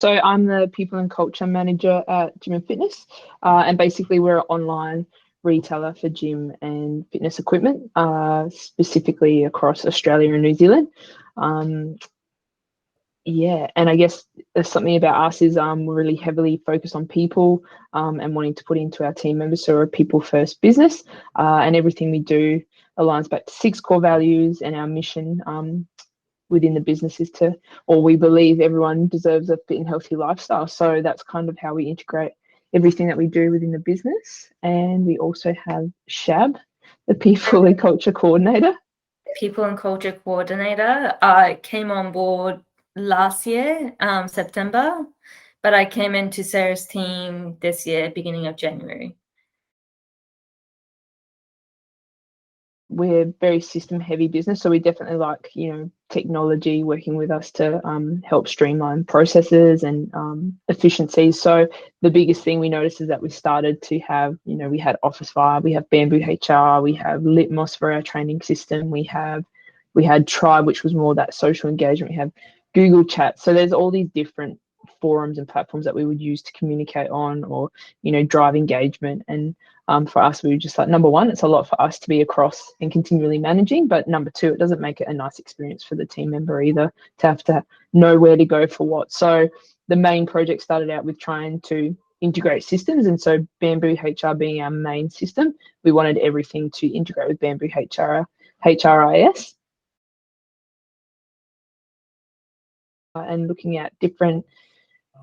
So I'm the people and culture manager at Gym and Fitness, and basically we're an online retailer for gym and fitness equipment, specifically across Australia and New Zealand. Um, yeah, and I guess there's something about us is we're really heavily focused on people and wanting to put into our team members. So we're a people first business, and everything we do aligns back to six core values and our mission. Within the business is to, or we believe everyone deserves a fit and healthy lifestyle. So that's kind of how we integrate everything that we do within the business. And we also have Shab, the people and culture coordinator. People and culture coordinator. I came on board last year, September, but I came into Sarah's team this year, beginning of January. We're very system heavy business, so we definitely like technology working with us to help streamline processes and efficiencies. So the biggest thing we noticed is that we started to have, we had Office Vibe, we have Bamboo HR, we have Litmos for our training system, we had Tribe, which was more that social engagement, we have Google Chat. So there's all these different forums and platforms that we would use to communicate on, or drive engagement. And for us, we were just like, number one, it's a lot for us to be across and continually managing, but number two, it doesn't make it a nice experience for the team member either to have to know where to go for what. So the main project started out with trying to integrate systems, and so Bamboo HR being our main system, we wanted everything to integrate with Bamboo HRIS. And looking at different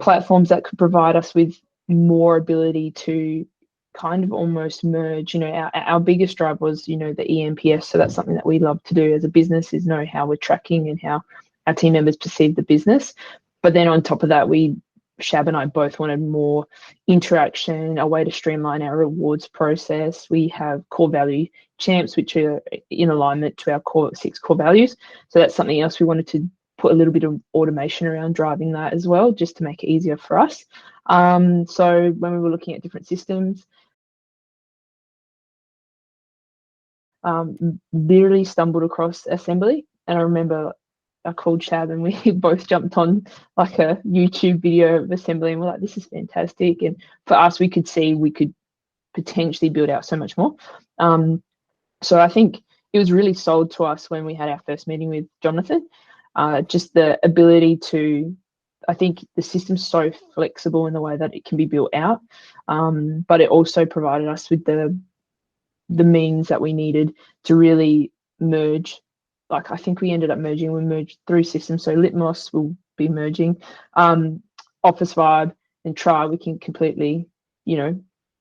platforms that could provide us with more ability to kind of almost merge. Our biggest drive was the EMPS, so that's something that we love to do as a business, is know how we're tracking and how our team members perceive the business. But then on top of that, Shab and I both wanted more interaction, a way to streamline our rewards process. We have core value champs, which are in alignment to our six core values, so that's something else we wanted to put a little bit of automation around driving that as well, just to make it easier for us. So when we were looking at different systems, literally stumbled across Assembly. And I remember I called Shab and we both jumped on like a YouTube video of Assembly, and we're like, this is fantastic. And for us, we could see we could potentially build out so much more. So I think it was really sold to us when we had our first meeting with Jonathan. Just the ability to, I think the system's so flexible in the way that it can be built out, but it also provided us with the means that we needed to really merge. Like, I think we merged 3 systems. So Litmos will be merging, Office Vibe and Try we can completely,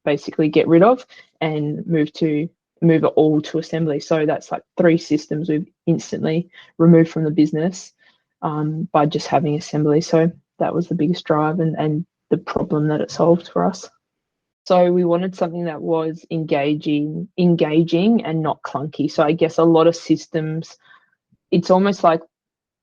basically get rid of and move it all to Assembly. So that's like 3 systems we've instantly removed from the business by just having Assembly. So that was the biggest drive and the problem that it solved for us. So we wanted something that was engaging and not clunky. So I guess a lot of systems, it's almost like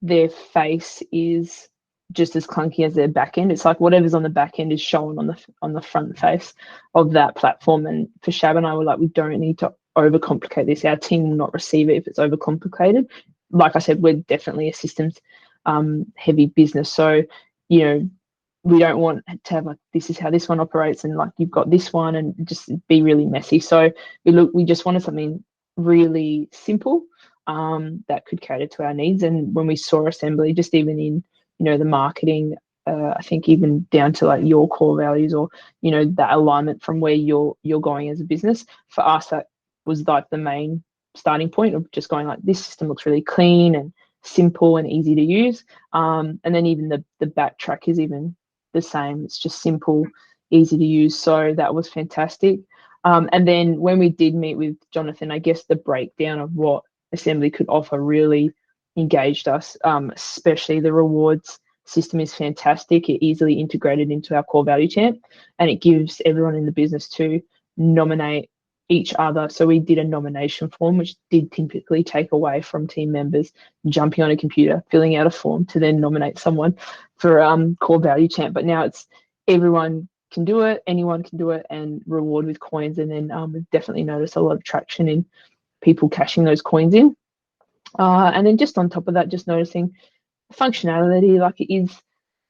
their face is just as clunky as their back end. It's like whatever's on the back end is shown on the front face of that platform. And for Shab and I, were like, we don't need to overcomplicate this. Our team will not receive it if it's overcomplicated. Like I said, we're definitely a systems heavy business. So, we don't want to have like, this is how this one operates and like you've got this one, and just be really messy. So we just wanted something really simple that could cater to our needs. And when we saw Assembly, just even in the marketing, I think even down to like your core values, or that alignment from where you're going as a business, for us that was like the main starting point of just going like, this system looks really clean and simple and easy to use. And then even the backtrack is even the same. It's just simple, easy to use. So that was fantastic. And then when we did meet with Jonathan, I guess the breakdown of what Assembly could offer really engaged us, especially the rewards system is fantastic. It easily integrated into our core value champ, and it gives everyone in the business to nominate each other. So we did a nomination form, which did typically take away from team members jumping on a computer, filling out a form to then nominate someone for core value champ. But now it's everyone can do it, anyone can do it, and reward with coins. And then we've definitely noticed a lot of traction in people cashing those coins in. And then just on top of that, just noticing functionality, like it is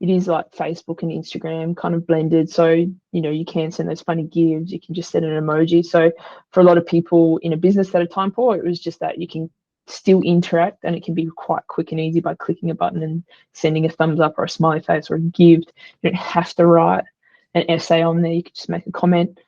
it is like Facebook and Instagram kind of blended. So, you know, you can send those funny GIFs, you can just send an emoji. So for a lot of people in a business that are time poor, it was just that you can still interact, and it can be quite quick and easy by clicking a button and sending a thumbs up or a smiley face or a GIF. You don't have to write an essay on there, you can just make a comment.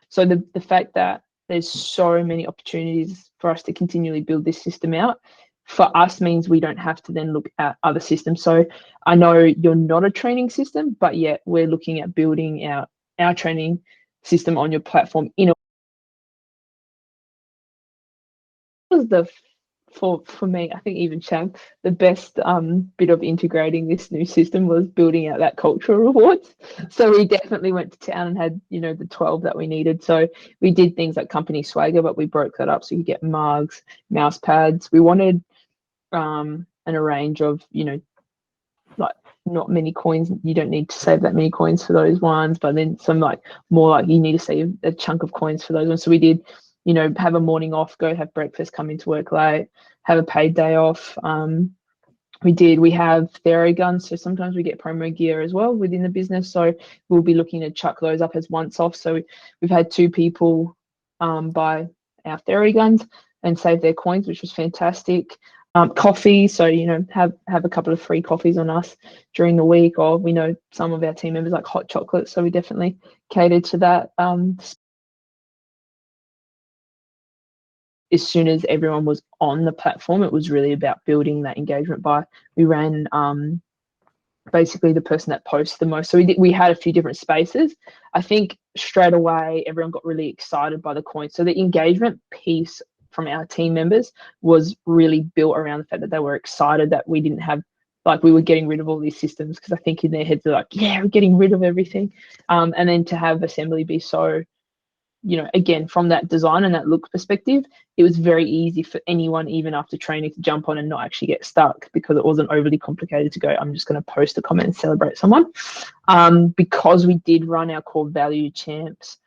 So the fact that there's so many opportunities for us to continually build this system out for us means we don't have to then look at other systems. So I know you're not a training system, but yet we're looking at building out our training system on your platform in a was the for me, I think even Cham, the best bit of integrating this new system was building out that cultural rewards. So we definitely went to town and had, you know, the 12 that we needed. So we did things like company swagger, but we broke that up so you get mugs, mouse pads. We wanted a range of, you know, like not many coins. You don't need to save that many coins for those ones, but then some like more like you need to save a chunk of coins for those ones. So we did, you know, have a morning off, go have breakfast, come into work late, have a paid day off. We have Thero guns, so sometimes we get promo gear as well within the business. So we'll be looking to chuck those up as once off. So we've had 2 people buy our Thero guns and save their coins, which was fantastic. Coffee, so you know, have a couple of free coffees on us during the week, or we know some of our team members like hot chocolate, so we definitely catered to that. As soon as everyone was on the platform, it was really about building that engagement. We ran basically the person that posts the most. So we had a few different spaces. I think straight away everyone got really excited by the coins. So the engagement piece from our team members was really built around the fact that they were excited that we didn't have, like, we were getting rid of all these systems, because I think in their heads they're like, yeah, we're getting rid of everything. And then to have assembly be so, you know, again, from that design and that look perspective, it was very easy for anyone, even after training, to jump on and not actually get stuck, because it wasn't overly complicated to go, I'm just going to post a comment and celebrate someone. Because we did run our core value champs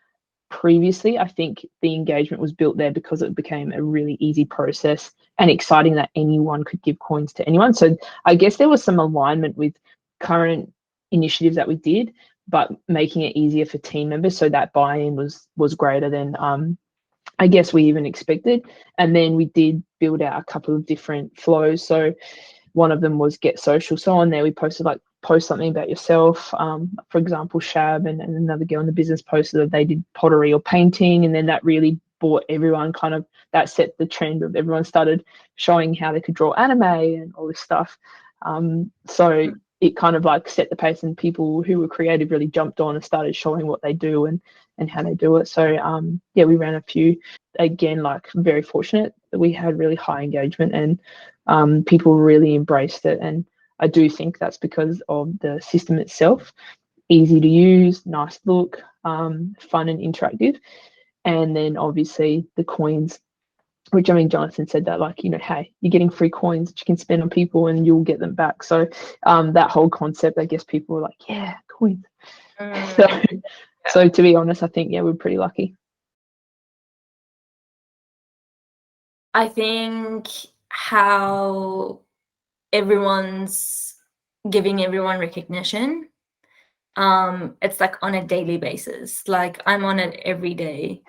previously, I think the engagement was built there because it became a really easy process and exciting that anyone could give coins to anyone. So I guess there was some alignment with current initiatives that we did, but making it easier for team members, so that buy-in was greater than I guess we even expected. And then we did build out a couple of different flows. So one of them was get social. So on there we posted like, post something about yourself. For example, Shab and another girl in the business posted that they did pottery or painting, and then that really brought everyone kind of, that set the trend of everyone started showing how they could draw anime and all this stuff. So it kind of like set the pace, and people who were creative really jumped on and started showing what they do and how they do it. So yeah, we ran a few. Again, like, very fortunate that we had really high engagement, and people really embraced it. And I do think that's because of the system itself, easy to use, nice look, fun and interactive. And then obviously the coins, which, I mean, Jonathan said that, like, you know, hey, you're getting free coins that you can spend on people and you'll get them back. So that whole concept, I guess people were like, yeah, coins. So to be honest, I think, yeah, we're pretty lucky. I think how everyone's giving everyone recognition. It's like on a daily basis. Like, I'm on it every day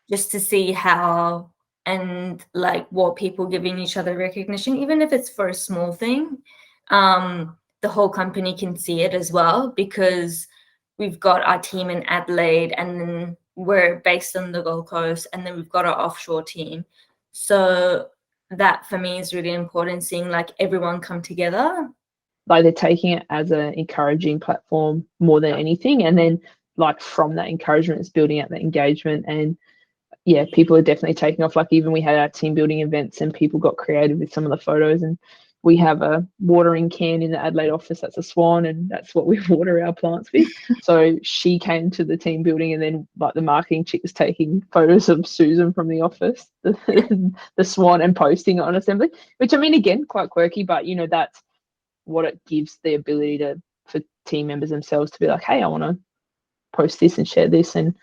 just to see how and like what people giving each other recognition, even if it's for a small thing. The whole company can see it as well, because we've got our team in Adelaide, and then we're based on the Gold Coast, and then we've got our offshore team. So that for me is really important, seeing like everyone come together. Like, they're taking it as an encouraging platform more than anything, and then like from that encouragement, it's building out the engagement. And yeah, people are definitely taking off. Like, even we had our team building events and people got creative with some of the photos, and we have a watering can in the Adelaide office that's a swan, and that's what we water our plants with. So she came to the team building, and then like the marketing chick was taking photos of Susan from the office, the swan, and posting it on assembly, which, I mean, again, quite quirky, but you know, that's what it gives the ability to, for team members themselves to be like, hey, I want to post this and share this. And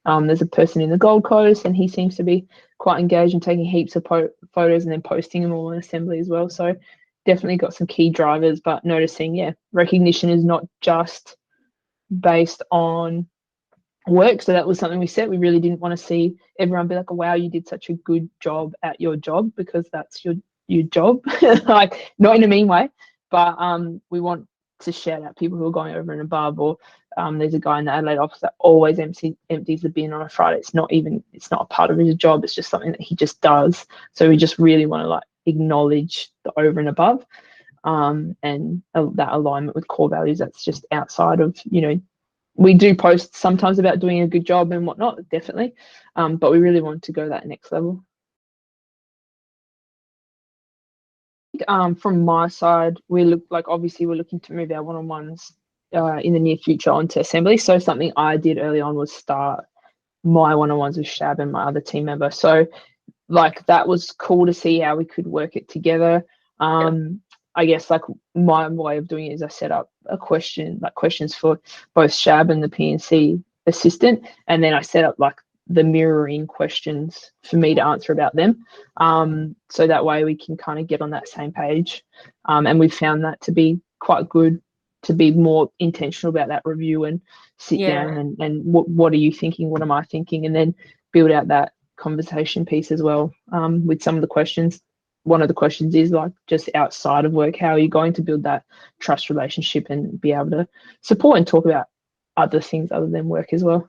there's a person in the Gold Coast, and he seems to be quite engaged and taking heaps of photos and then posting them all in assembly as well. So definitely got some key drivers, but noticing, yeah, recognition is not just based on work. So that was something we said. We really didn't want to see everyone be like, oh, wow, you did such a good job at your job, because that's your job. Like, not in a mean way, but we want to shout out people who are going over and above. Or there's a guy in the Adelaide office that always empties the bin on a Friday. It's not a part of his job. It's just something that he just does. So we just really want to like acknowledge the over and above, and that alignment with core values. That's just outside of, we do post sometimes about doing a good job and whatnot, definitely, but we really want to go that next level. From my side, obviously we're looking to move our one-on-ones in the near future onto Assembly. So something I did early on was start my one-on-ones with Shab and my other team member. So like that was cool to see how we could work it together. I guess like my way of doing it is I set up questions for both Shab and the PNC assistant, and then I set up like the mirroring questions for me to answer about them. So that way we can kind of get on that same page. And we found that to be quite good, to be more intentional about that review and sit down and what are you thinking? What am I thinking? And then build out that conversation piece as well, with some of the questions. One of the questions is like, just outside of work, how are you going to build that trust relationship and be able to support and talk about other things other than work as well?